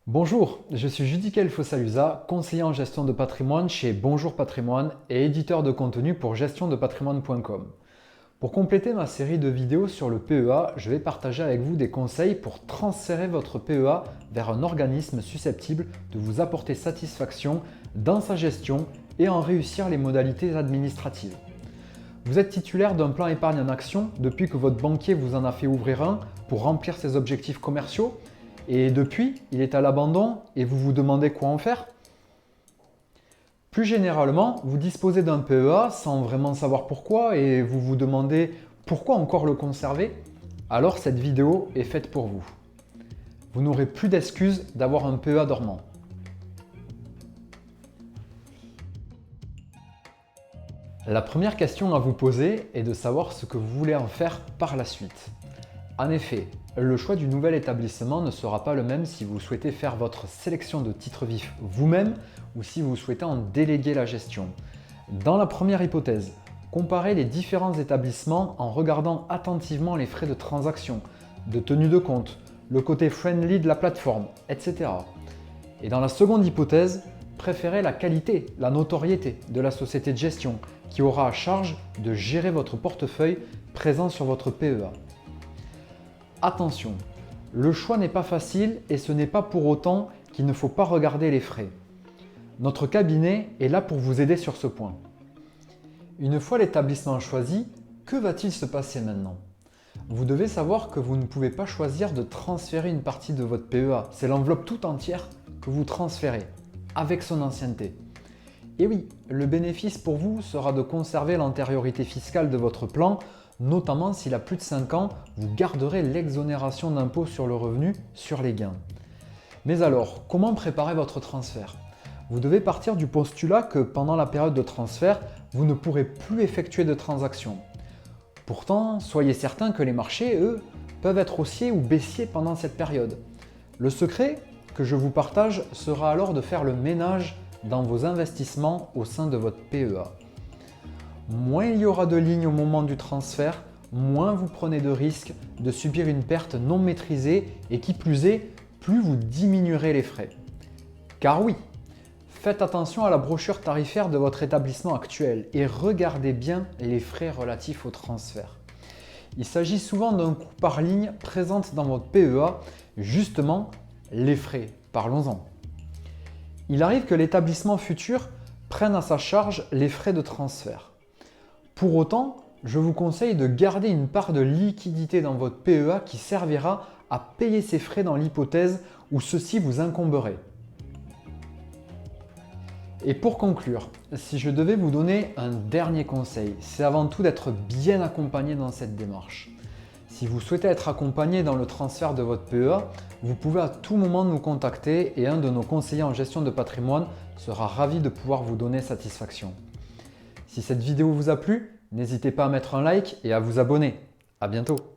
Bonjour, je suis Judicaël Fossalusa, conseiller en gestion de patrimoine chez Bonjour Patrimoine et éditeur de contenu pour gestiondepatrimoine.com. Pour compléter ma série de vidéos sur le PEA, je vais partager avec vous des conseils pour transférer votre PEA vers un organisme susceptible de vous apporter satisfaction dans sa gestion et en réussir les modalités administratives. Vous êtes titulaire d'un plan épargne en action depuis que votre banquier vous en a fait ouvrir un pour remplir ses objectifs commerciaux et depuis, il est à l'abandon et vous vous demandez quoi en faire? Plus généralement, vous disposez d'un PEA sans vraiment savoir pourquoi et vous vous demandez pourquoi encore le conserver? Alors cette vidéo est faite pour vous. Vous n'aurez plus d'excuses d'avoir un PEA dormant. La première question à vous poser est de savoir ce que vous voulez en faire par la suite. En effet, le choix du nouvel établissement ne sera pas le même si vous souhaitez faire votre sélection de titres vifs vous-même ou si vous souhaitez en déléguer la gestion. Dans la première hypothèse, comparez les différents établissements en regardant attentivement les frais de transaction, de tenue de compte, le côté friendly de la plateforme, etc. Et dans la seconde hypothèse, préférez la qualité, la notoriété de la société de gestion qui aura à charge de gérer votre portefeuille présent sur votre PEA. Attention, le choix n'est pas facile et ce n'est pas pour autant qu'il ne faut pas regarder les frais. Notre cabinet est là pour vous aider sur ce point. Une fois l'établissement choisi, que va-t-il se passer maintenant? Vous devez savoir que vous ne pouvez pas choisir de transférer une partie de votre PEA. C'est l'enveloppe tout entière que vous transférez, avec son ancienneté. Et oui, le bénéfice pour vous sera de conserver l'antériorité fiscale de votre plan, notamment s'il a plus de 5 ans, vous garderez l'exonération d'impôt sur le revenu sur les gains. Mais alors, comment préparer votre transfert? Vous devez partir du postulat que pendant la période de transfert, vous ne pourrez plus effectuer de transactions. Pourtant, soyez certain que les marchés, eux, peuvent être haussiers ou baissiers pendant cette période. Le secret que je vous partage sera alors de faire le ménage dans vos investissements au sein de votre PEA. Moins il y aura de lignes au moment du transfert, moins vous prenez de risques de subir une perte non maîtrisée et qui plus est, plus vous diminuerez les frais. Car oui, faites attention à la brochure tarifaire de votre établissement actuel et regardez bien les frais relatifs au transfert. Il s'agit souvent d'un coût par ligne présente dans votre PEA, justement les frais, parlons-en. Il arrive que l'établissement futur prenne à sa charge les frais de transfert. Pour autant, je vous conseille de garder une part de liquidité dans votre PEA qui servira à payer ces frais dans l'hypothèse où ceux-ci vous incomberaient. Et pour conclure, si je devais vous donner un dernier conseil, c'est avant tout d'être bien accompagné dans cette démarche. Si vous souhaitez être accompagné dans le transfert de votre PEA, vous pouvez à tout moment nous contacter et un de nos conseillers en gestion de patrimoine sera ravi de pouvoir vous donner satisfaction. Si cette vidéo vous a plu, n'hésitez pas à mettre un like et à vous abonner. À bientôt.